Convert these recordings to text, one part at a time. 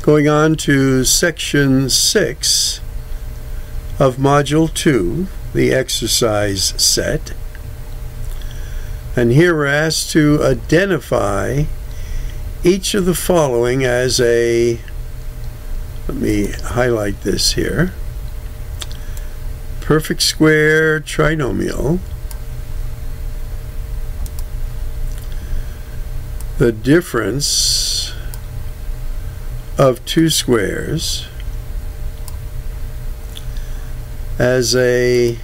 Going on to section 6 of module 2, the exercise set. And here we're asked to identify each of the following as a, let me highlight this here, perfect square trinomial, the difference of two squares as a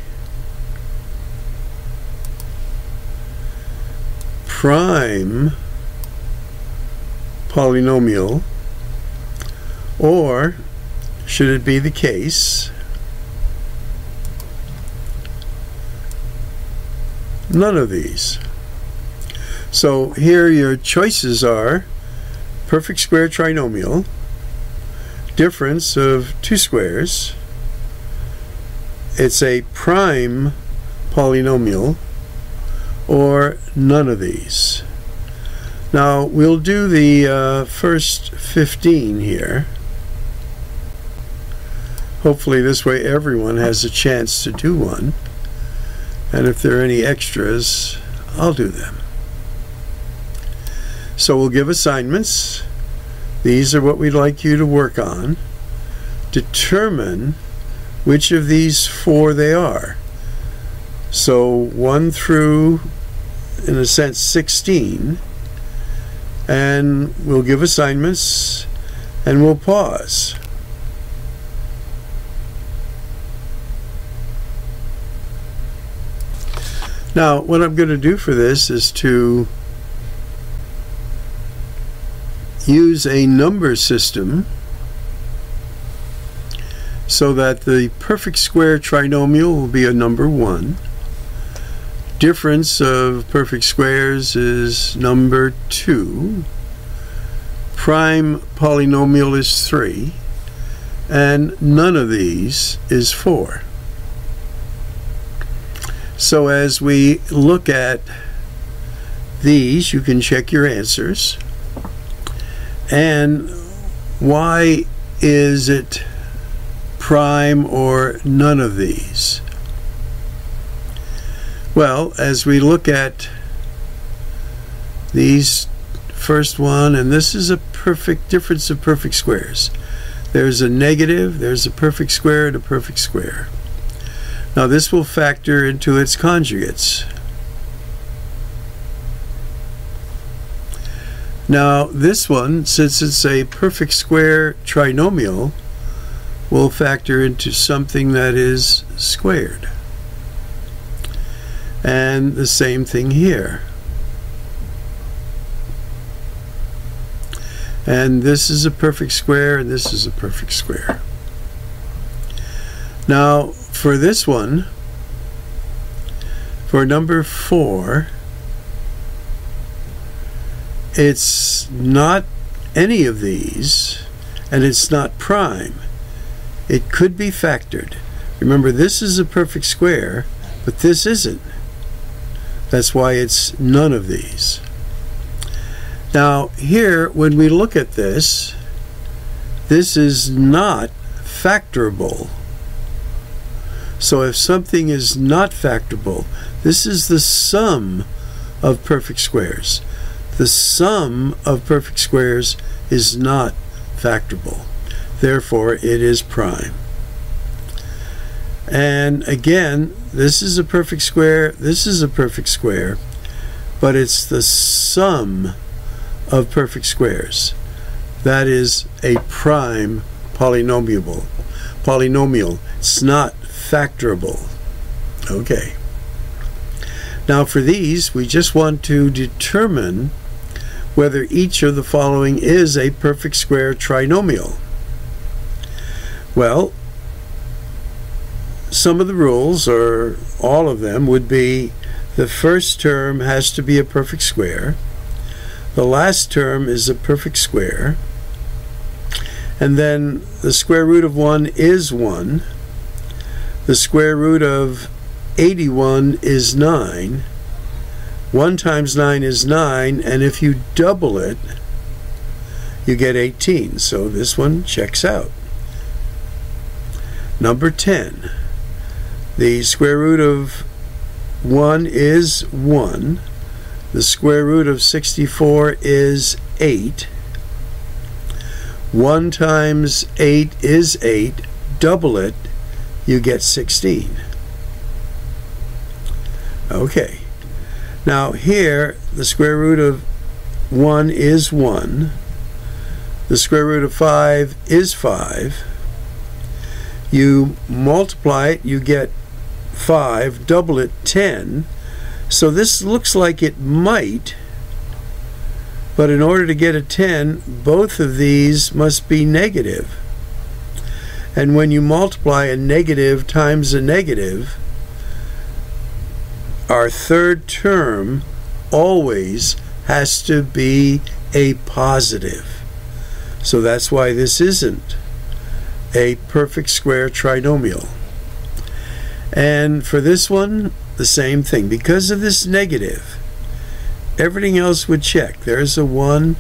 prime polynomial, or should it be the case, none of these. So here your choices are perfect square trinomial, difference of two squares, it's a prime polynomial, or none of these. Now we'll do the first 15 here. Hopefully this way everyone has a chance to do one, and if there are any extras, I'll do them. So we'll give assignments. These are what we'd like you to work on. Determine which of these four they are. So 1 through, in a sense, 16. And we'll give assignments and we'll pause. Now, what I'm going to do for this is to use a number system so that the perfect square trinomial will be a number 1. Difference of perfect squares is number 2. Prime polynomial is 3. And none of these is 4. So as we look at these, you can check your answers. And why is it prime or none of these? Well, as we look at these first one, and this is a perfect difference of perfect squares. There's a negative, there's a perfect square, and a perfect square. Now this will factor into its conjugates. Now this one, since it's a perfect square trinomial, will factor into something that is squared. And the same thing here. And this is a perfect square, and this is a perfect square. Now for this one, for number 4, it's not any of these, and it's not prime. It could be factored. Remember, this is a perfect square, but this isn't. That's why it's none of these. Now here, when we look at this, this is not factorable. So if something is not factorable, this is the sum of perfect squares. The sum of perfect squares is not factorable. Therefore, it is prime. And again, this is a perfect square, this is a perfect square, but it's the sum of perfect squares. That is a prime polynomial. It's not factorable. Okay. Now for these, we just want to determine whether each of the following is a perfect square trinomial. Well, some of the rules, or all of them, would be the first term has to be a perfect square, the last term is a perfect square, and then the square root of 1 is 1, the square root of 81 is 9, 1 times 9 is 9, and if you double it, you get 18. So this one checks out. Number 10. The square root of 1 is 1. The square root of 64 is 8. 1 times 8 is 8. Double it, you get 16. Okay. Now here, the square root of 1 is 1. The square root of 5 is 5. You multiply it, you get 5. Double it, 10. So this looks like it might, but in order to get a 10, both of these must be negative. And when you multiply a negative times a negative, our third term always has to be a positive. So that's why this isn't a perfect square trinomial. And for this one, the same thing. Because of this negative, everything else would check. There's a 1.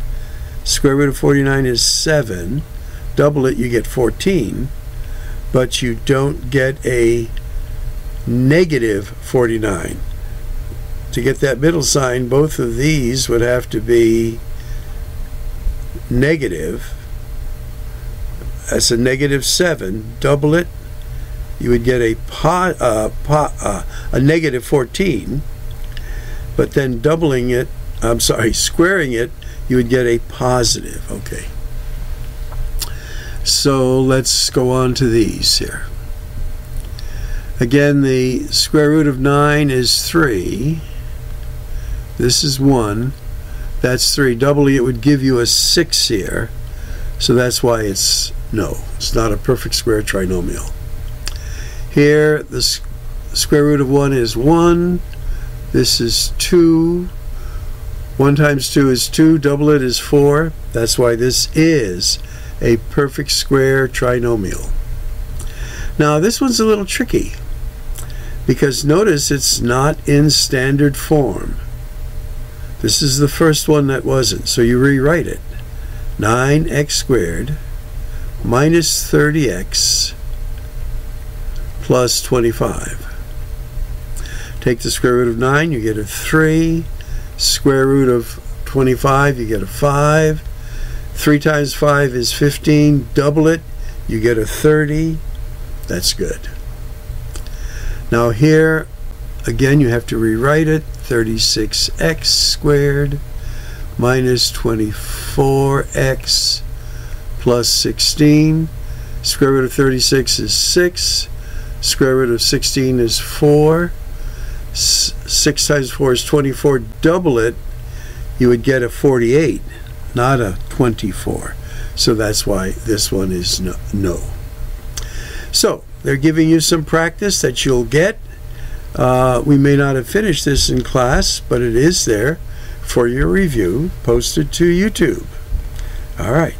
Square root of 49 is 7. Double it, you get 14. But you don't get a negative 49. To get that middle sign, both of these would have to be negative. That's a negative 7. Double it, you would get a negative 14. But then doubling it, squaring it, you would get a positive. Okay. So let's go on to these here. Again, the square root of 9 is 3. This is 1. That's 3. Doubling it would give you a 6 here. So that's why it's not a perfect square trinomial. Here, the square root of 1 is 1. This is 2. 1 times 2 is 2. Double it is 4. That's why this is a perfect square trinomial. Now, this one's a little tricky, because notice it's not in standard form. This is the first one that wasn't, so you rewrite it. 9x squared minus 30x plus 25. Take the square root of 9, you get a 3. Square root of 25, you get a 5. 3 times 5 is 15. Double it, you get a 30. That's good. Now here, again, you have to rewrite it. 36x squared minus 24x plus 16. Square root of 36 is 6. Square root of 16 is 4. 6 times 4 is 24. Double it, you would get a 48, not a 24. So that's why this one is no. So they're giving you some practice that you'll get. We may not have finished this in class, but it is there for your review, posted to YouTube. All right.